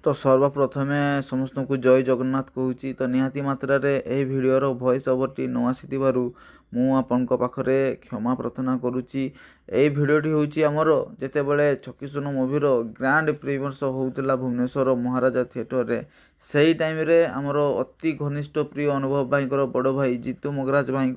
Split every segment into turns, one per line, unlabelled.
तो सर्वप्रथमे समस्त को जय जगन्नाथ कहूँ। तो निहाती मात्रा यह भिडर वॉइस ओवरटी न आसी मु आपण पाखरे क्षमा प्रार्थना करुच्ची। यही भिडटी हूँ आमर जितेबाला छकी सुन मूवीर ग्रांड प्रीमियर्स होता भुवनेश्वर महाराजा थिएटर रे सही टाइम रे आमर अति घनिष्ठ प्रिय अनुभव भाई बड़ भाई जीतू मगराज भाई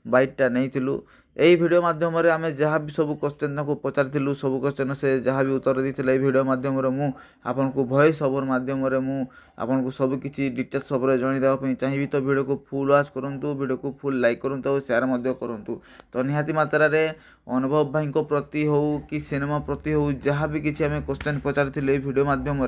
बाइटा नहीं यही वीडियो माध्यम आम जहाँ भी सब क्वेश्चन को पचारि सब क्वेश्चन से जहाँ भी उत्तर देते वीडियो माध्यम मु आपन को वॉइस ओवर माध्यम मु आपन को सब किसी डिटेल्स भाव में जनवाई चाहिए। तो वीडियो को फुल वॉच करूँ, वीडियो को फुल लाइक करूँ और शेयर करूँ। तो निहाती मात्रा रे अनुभव भाई प्रति हो कि सिनेमा प्रति हो जहाँ भी किसी आम क्वेश्चन पचारि वीडियो माध्यम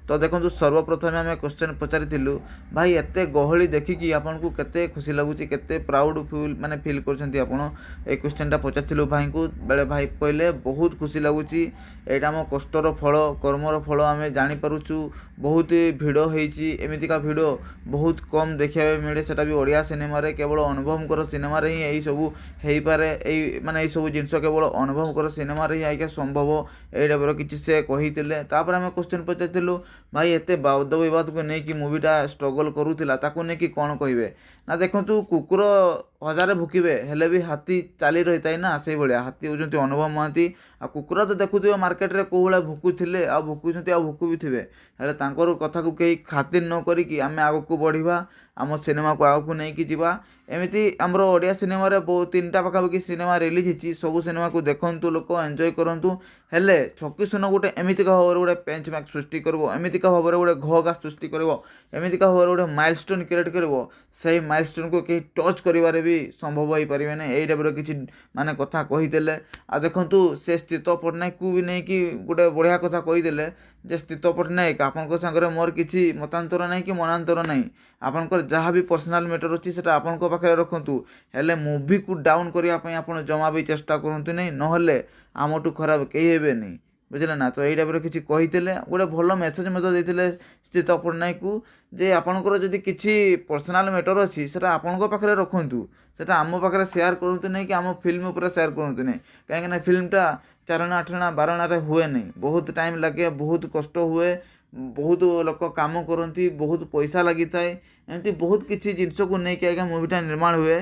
तो देखो सर्वप्रथम आम क्वेश्चन पचारि भाई एत गहली देखिकी आपन को केते खुशी लगुच केते प्राउड फील माने फील कर ए क्वेश्चनटा पचारि भाई को बेले भाई कहले बहुत खुशी लगुच एटा आम कष्टर फल कर्मर फल आम जानीपरुचु। बहुत भिड़ होमतीका भिड़ बहुत कम देखा मिले सेटा भी ओडिया सिनेमा रे केवल अनुभव सिनेमा रे ही यही सब हो पारे माने यही सब जिनस केवल अनुभव सिनेमा रे ही आज्ञा संभव यही टाइप किसी से कही आम क्वेश्चन पचारि भाई एत वाद विवाद को लेकिन मुवीटा स्ट्रगल करूला ताकू नहीं कौन कहे ना देखु कुकुर हजार भुकिबे हेले भी हाथी चली रही था ना से भाया हाथी होती अनुभव महांती आ कुकुर तो देखुए मार्केट रे कौ भाया भुकुले आ भुकुंट आ भुकु भी थे हेले तांकर कथा को कहीं खातिर न करी आम आग को बढ़िया आम सिनेमा को आग को लेकिन जावा एमती आमर ओडिया सिनेमा रे बहुत 3टा पाखापाखि सिनेमा रिलीज होती सब सिनेमा को देखु लोक एंजॉय करूँ हेले छकी सुन गोटे एमतीका भाव में गोटे बेंच मार्क सृष्टि कर एमतीका भाव में गोटे घगा सृष्टि कर एमतीका भाव में गोटे माइलस्टोन क्रिएट कर से माइलस्टोन को कहीं टच कर भी संभव हो पारे ना यही टाइप किसी माने कथा कही आ देखु से स्थित पट्टनायक को भी नहीं कि गोटे बढ़िया कथा कहीदे जे स्थित पट्टनायक आपण सागर मोर किसी मतांतर ना कि मनांतर ना आपंकर जहाँ भी पर्सनाल मैटर अच्छी से आपण पाखे रखु हेले मूवी को डाउन करने आप जमा भी चेष्टा करते नहीं नहले आमठू खराब कहीं हे नहीं बुझे ना। तो यही टाइप किसी कही गोटे भल मेसेज देते स्थित पट्टनायक को जे आपणकर जदि किसी पर्सनाल मैटर अच्छी से आपण पाखे रखु सेटा आम पाखे सेयार करूँ नहीं कि आम फिल्म उपर सेयार करूँ नहीं कहीं फिल्मटा 4 आना 8 आना 12 आना हुए नहीं बहुत टाइम लगे बहुत कष्ट हुए बहुत लोक काम करती बहुत पैसा लगी थाए एमती बहुत किसी जिनस को लेकिन आज्ञा मुवीटा निर्माण हुए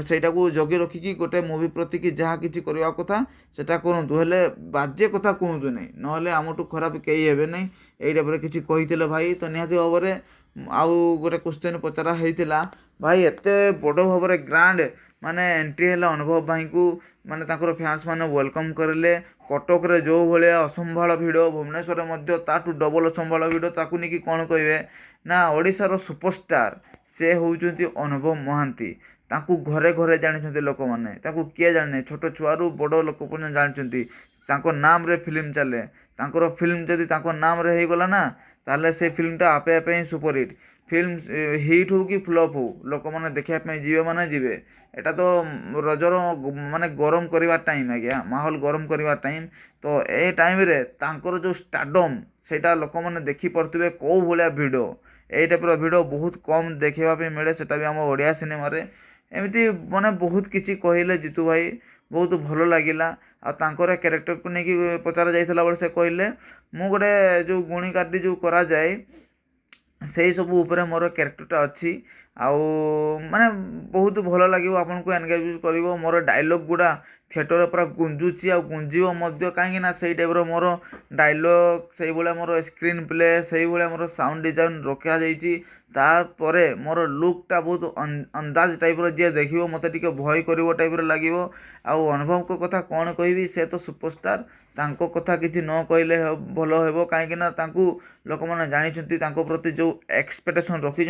सेटा को जगी रखिकी गोटे मुवी प्रति कि जहाँ किसी करवा कथा सेटा करूँ हेले बाजे कथा कहतु नहीं नहले आमठू खराब कहीं हे नहीं यही टाइप किसी कही भाई। तो निहाती भाव में आउ गोटे क्वेश्चन पचरा होता भाई एत बड़ भाव में ग्रांड माने एंट्री है अनुभव भाई को माने तांकर फैंस माने वेलकम करले कटक रे जो भाया असंभाल भिड़ भुवनेश्वर मध्य ताठू डबल असंभाल भिड़ ताकू नहीं कौन कहे ना ओडिशार सुपरस्टार से होउचंती अनुभव महांती ताकू घरे घरे जानी लोक मैंने किए जाने छोट छुआरू बड़ लोक जानते नाम रे फिल्म चले तांकर फिल्म जदि नाम रे हो गला ना ताले से फिल्मटा आपे आपे ही सुपरहिट फिल्म हिट हो कि फ्लॉप हो लोक मैंने देखापी जीवे मैंने जीवे एटा तो रजर माने गरम करवा टाइम आज्ञा माहौल गरम करवा टाइम। तो ए टाइम रे तांकर जो स्टारडम सेटा लोक मैंने देखी पारे कौ भाया भिड़ यही टाइप भिड़ बहुत कम देखापी मिले सेटा भी आम ओडिया सिनेमा रे एमती माने बहुत किसी कहले जीतू भाई बहुत भल लगिला आर क्यारेक्टर को लेकिन पचार जाइला बेले से कहले मु गोटे जो गुणी कार्डी जो करा जाए से सब ऊपर मोर क्यारेक्टरटा अच्छी आउ माने बहुत भल लगे आपन को एनगेज कर मोर डायलॉग गुड़ा थिएटर पूरा गुंजुची आ गुंजीव कहीं से टाइप मोर डायलॉग से भाया मोर स्क्रीन प्ले से भाया मोर साउंड डिजाइन रखा जाइए तापरे मोर लुकटा बहुत अंदाज टाइप जी देख मत टे भय कर टाइप लगे आउ अनुभव को कथा कौन कहि से तो सुपरस्टार तांको कथा किसी न कहले भल हो कहीं लोक मैंने जानी प्रति जो एक्सपेक्टेशन रखी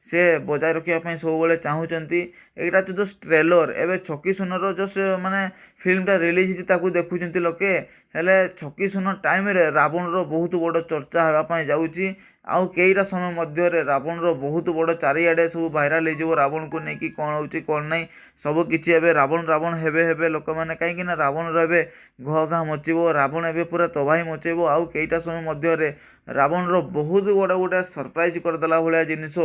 से बजाय रखापी सब चाहूँगी यहाँ जो ट्रेलर एवं छकी सुनर जस्ट माने फिल्मटा रिलीज होती देखुं लोके हेले छकी सुन टाइम रे रावण बहुत बड़ चर्चा होगापी जाऊँगी आउ कईटा समय मध्य रावण बहुत बड़ चारिआडे सब भाइराल हो रावण को लेकिन कौन हो कौन ना सब किसी एवं रावण रावण हेबे लोक मैंने कहीं रावण रे घ घा मचब रावण एवं पूरा तबाही मचेब आउ कईटा समय मध्य रावण बहुत बड़ा गोटे सरप्राइज करदेला भाया जिनिस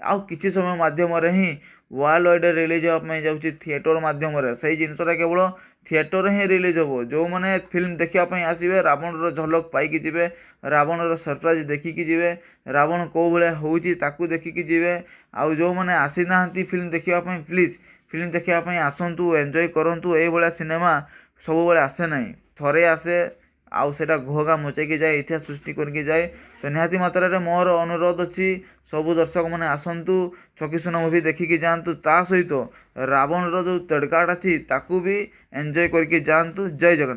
ଆଉ କିଛି ସମୟ ମାଧ୍ୟମରେ ହିଁ ୱାର୍ଲଡ ୱାଇଡ୍ ରିଲିଜ୍ ହେବା ପାଇଁ ଯାଉଛି ଥିଏଟର ମାଧ୍ୟମରେ। ସେଇ ଜିନିଷଟା କେବଳ ଥିଏଟରରେ ହିଁ ରିଲିଜ୍ ହେବ। ଯେଉଁମାନେ ଫିଲ୍ମ ଦେଖିବା ପାଇଁ ଆସିବେ ରାବଣର ଝଲକ ପାଇକି ଯିବେ, ରାବଣର ସରପ୍ରାଇଜ୍ ଦେଖିକି ଯିବେ, ରାବଣ କେଉଁ ଭଳିଆ ହେଉଛି ତାକୁ ଦେଖିକି ଯିବେ। ଆଉ ଯେଉଁମାନେ ଆସିନାହାନ୍ତି ଫିଲ୍ମ ଦେଖିବା ପାଇଁ, ପ୍ଲିଜ୍ ଫିଲ୍ମ ଦେଖିବା ପାଇଁ ଆସନ୍ତୁ, ଏନ୍ଜୟ କରନ୍ତୁ। ଏଇଭଳିଆ ସିନେମା ସବୁବେଳେ ଆସେ ନାହିଁ, ଥରେ ଆସେ ଆଉ ସେଇଟା ଘୋଘା ମଚେଇକି ଯାଏ, ଇତିହାସ ସୃଷ୍ଟି କରିକି ଯାଏ। ତ ନିହାତି ମାତ୍ରାରେ ମୋର ଅନୁରୋଧ ଅଛି ସବୁ ଦର୍ଶକମାନେ ଆସନ୍ତୁ, ଛକିଶୂନ ମୁଭି ଦେଖିକି ଯାଆନ୍ତୁ। ତା ସହିତ ରାବଣର ଯେଉଁ ତେଡ଼କାଟ ଅଛି ତାକୁ ବି ଏନ୍ଜୟ କରିକି ଯାଆନ୍ତୁ। ଜୟ ଜଗନ୍ନାଥ।